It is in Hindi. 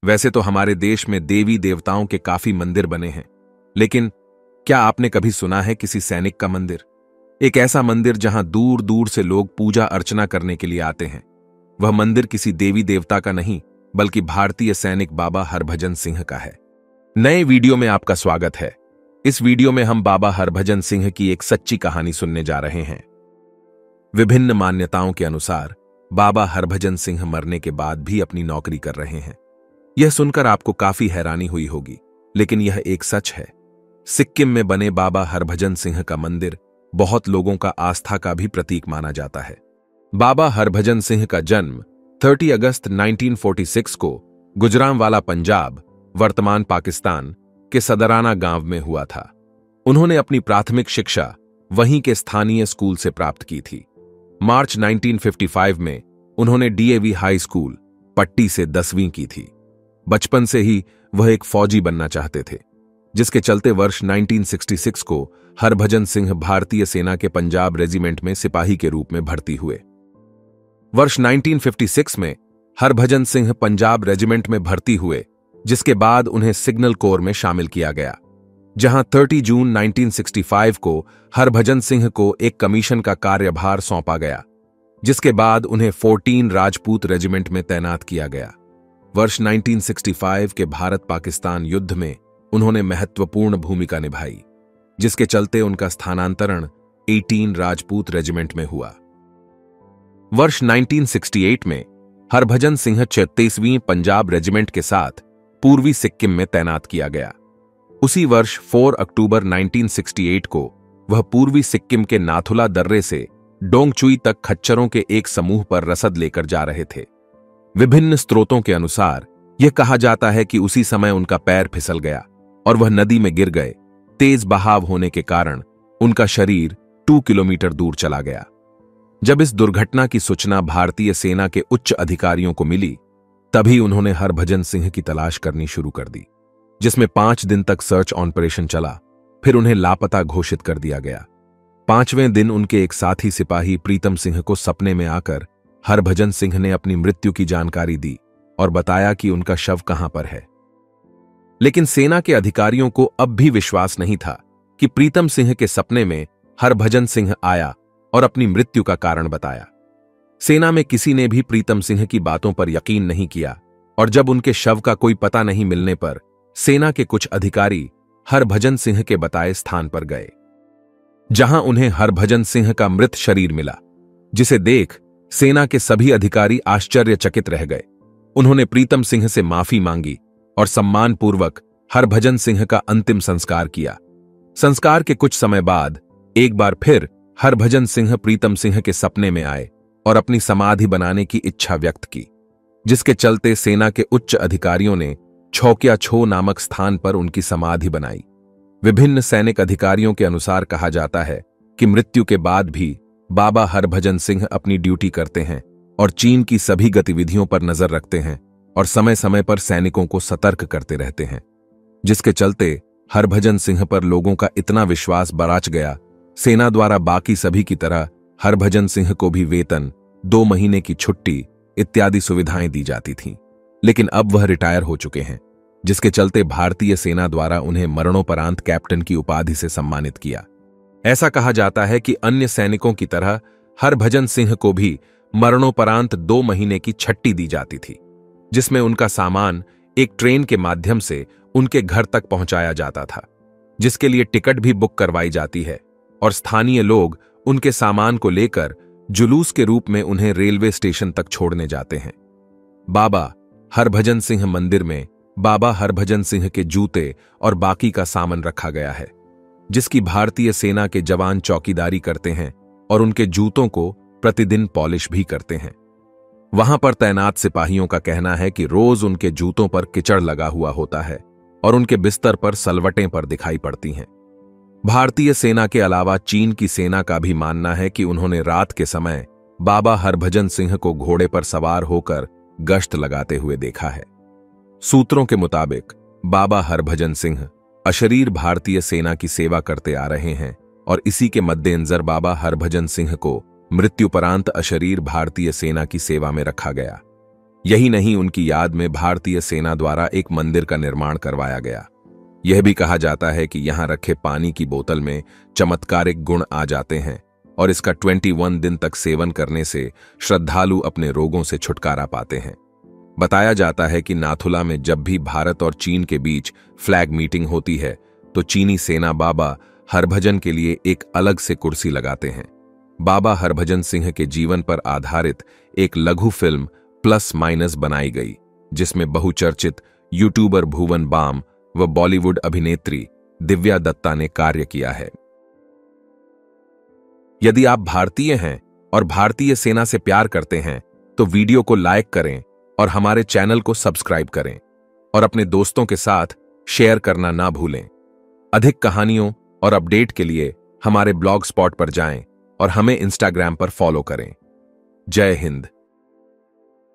वैसे तो हमारे देश में देवी देवताओं के काफी मंदिर बने हैं, लेकिन क्या आपने कभी सुना है किसी सैनिक का मंदिर? एक ऐसा मंदिर जहां दूर दूर से लोग पूजा अर्चना करने के लिए आते हैं। वह मंदिर किसी देवी देवता का नहीं, बल्कि भारतीय सैनिक बाबा हरभजन सिंह का है। नए वीडियो में आपका स्वागत है। इस वीडियो में हम बाबा हरभजन सिंह की एक सच्ची कहानी सुनने जा रहे हैं। विभिन्न मान्यताओं के अनुसार बाबा हरभजन सिंह मरने के बाद भी अपनी नौकरी कर रहे हैं। यह सुनकर आपको काफी हैरानी हुई होगी, लेकिन यह एक सच है। सिक्किम में बने बाबा हरभजन सिंह का मंदिर बहुत लोगों का आस्था का भी प्रतीक माना जाता है। बाबा हरभजन सिंह का जन्म 30 अगस्त 1946 को गुजरांवाला पंजाब, वर्तमान पाकिस्तान के सदराना गांव में हुआ था। उन्होंने अपनी प्राथमिक शिक्षा वहीं के स्थानीय स्कूल से प्राप्त की थी। मार्च 1955 में उन्होंने डीएवी हाई स्कूल, पट्टी से 10वीं की थी। बचपन से ही वह एक फौजी बनना चाहते थे, जिसके चलते वर्ष 1966 को हरभजन सिंह भारतीय सेना के पंजाब रेजिमेंट में सिपाही के रूप में भर्ती हुए। वर्ष 1956 में हरभजन सिंह पंजाब रेजिमेंट में भर्ती हुए, जिसके बाद उन्हें सिग्नल कोर में शामिल किया गया, जहां 30 जून 1965 को हरभजन सिंह को एक कमीशन का कार्यभार सौंपा गया, जिसके बाद उन्हें 14 राजपूत रेजिमेंट में तैनात किया गया। वर्ष 1965 के भारत पाकिस्तान युद्ध में उन्होंने महत्वपूर्ण भूमिका निभाई, जिसके चलते उनका स्थानांतरण 18 राजपूत रेजिमेंट में हुआ। वर्ष 1968 में हरभजन सिंह 36वीं पंजाब रेजिमेंट के साथ पूर्वी सिक्किम में तैनात किया गया। उसी वर्ष 4 अक्टूबर 1968 को वह पूर्वी सिक्किम के नाथुला दर्रे से डोंगचुई तक खच्चरों के एक समूह पर रसद लेकर जा रहे थे। विभिन्न स्रोतों के अनुसार यह कहा जाता है कि उसी समय उनका पैर फिसल गया और वह नदी में गिर गए। तेज बहाव होने के कारण उनका शरीर 2 किलोमीटर दूर चला गया। जब इस दुर्घटना की सूचना भारतीय सेना के उच्च अधिकारियों को मिली, तभी उन्होंने हरभजन सिंह की तलाश करनी शुरू कर दी, जिसमें 5 दिन तक सर्च ऑपरेशन चला। फिर उन्हें लापता घोषित कर दिया गया। 5वें दिन उनके एक साथी सिपाही प्रीतम सिंह को सपने में आकर हरभजन सिंह ने अपनी मृत्यु की जानकारी दी और बताया कि उनका शव कहां पर है। लेकिन सेना के अधिकारियों को अब भी विश्वास नहीं था कि प्रीतम सिंह के सपने में हरभजन सिंह आया और अपनी मृत्यु का कारण बताया। सेना में किसी ने भी प्रीतम सिंह की बातों पर यकीन नहीं किया, और जब उनके शव का कोई पता नहीं मिलने पर सेना के कुछ अधिकारी हरभजन सिंह के बताए स्थान पर गए, जहां उन्हें हरभजन सिंह का मृत शरीर मिला, जिसे देख सेना के सभी अधिकारी आश्चर्यचकित रह गए। उन्होंने प्रीतम सिंह से माफी मांगी और सम्मानपूर्वक हरभजन सिंह का अंतिम संस्कार किया। संस्कार के कुछ समय बाद एक बार फिर हरभजन सिंह प्रीतम सिंह के सपने में आए और अपनी समाधि बनाने की इच्छा व्यक्त की, जिसके चलते सेना के उच्च अधिकारियों ने छौकिया छो नामक स्थान पर उनकी समाधि बनाई। विभिन्न सैनिक अधिकारियों के अनुसार कहा जाता है कि मृत्यु के बाद भी बाबा हरभजन सिंह अपनी ड्यूटी करते हैं और चीन की सभी गतिविधियों पर नजर रखते हैं और समय समय पर सैनिकों को सतर्क करते रहते हैं, जिसके चलते हरभजन सिंह पर लोगों का इतना विश्वास बराच गया। सेना द्वारा बाकी सभी की तरह हरभजन सिंह को भी वेतन, 2 महीने की छुट्टी इत्यादि सुविधाएं दी जाती थीं, लेकिन अब वह रिटायर हो चुके हैं, जिसके चलते भारतीय सेना द्वारा उन्हें मरणोपरांत कैप्टन की उपाधि से सम्मानित किया। ऐसा कहा जाता है कि अन्य सैनिकों की तरह हरभजन सिंह को भी मरणोपरांत 2 महीने की छुट्टी दी जाती थी, जिसमें उनका सामान एक ट्रेन के माध्यम से उनके घर तक पहुंचाया जाता था, जिसके लिए टिकट भी बुक करवाई जाती है, और स्थानीय लोग उनके सामान को लेकर जुलूस के रूप में उन्हें रेलवे स्टेशन तक छोड़ने जाते हैं। बाबा हरभजन सिंह मंदिर में बाबा हरभजन सिंह के जूते और बाकी का सामान रखा गया है, जिसकी भारतीय सेना के जवान चौकीदारी करते हैं और उनके जूतों को प्रतिदिन पॉलिश भी करते हैं। वहां पर तैनात सिपाहियों का कहना है कि रोज उनके जूतों पर कीचड़ लगा हुआ होता है और उनके बिस्तर पर सलवटें पर दिखाई पड़ती हैं। भारतीय सेना के अलावा चीन की सेना का भी मानना है कि उन्होंने रात के समय बाबा हरभजन सिंह को घोड़े पर सवार होकर गश्त लगाते हुए देखा है। सूत्रों के मुताबिक बाबा हरभजन सिंह अशरीर भारतीय सेना की सेवा करते आ रहे हैं और इसी के मद्देनजर बाबा हरभजन सिंह को मृत्युपरांत अशरीर भारतीय सेना की सेवा में रखा गया। यही नहीं, उनकी याद में भारतीय सेना द्वारा एक मंदिर का निर्माण करवाया गया। यह भी कहा जाता है कि यहां रखे पानी की बोतल में चमत्कारिक गुण आ जाते हैं और इसका 21 दिन तक सेवन करने से श्रद्धालु अपने रोगों से छुटकारा पाते हैं। बताया जाता है कि नाथुला में जब भी भारत और चीन के बीच फ्लैग मीटिंग होती है तो चीनी सेना बाबा हरभजन के लिए एक अलग से कुर्सी लगाते हैं। बाबा हरभजन सिंह के जीवन पर आधारित एक लघु फिल्म प्लस माइनस बनाई गई, जिसमें बहुचर्चित यूट्यूबर भुवन बाम व बॉलीवुड अभिनेत्री दिव्या दत्ता ने कार्य किया है। यदि आप भारतीय हैं और भारतीय सेना से प्यार करते हैं तो वीडियो को लाइक करें और हमारे चैनल को सब्सक्राइब करें और अपने दोस्तों के साथ शेयर करना ना भूलें। अधिक कहानियों और अपडेट के लिए हमारे ब्लॉग स्पॉट पर जाएं और हमें इंस्टाग्राम पर फॉलो करें। जय हिंद।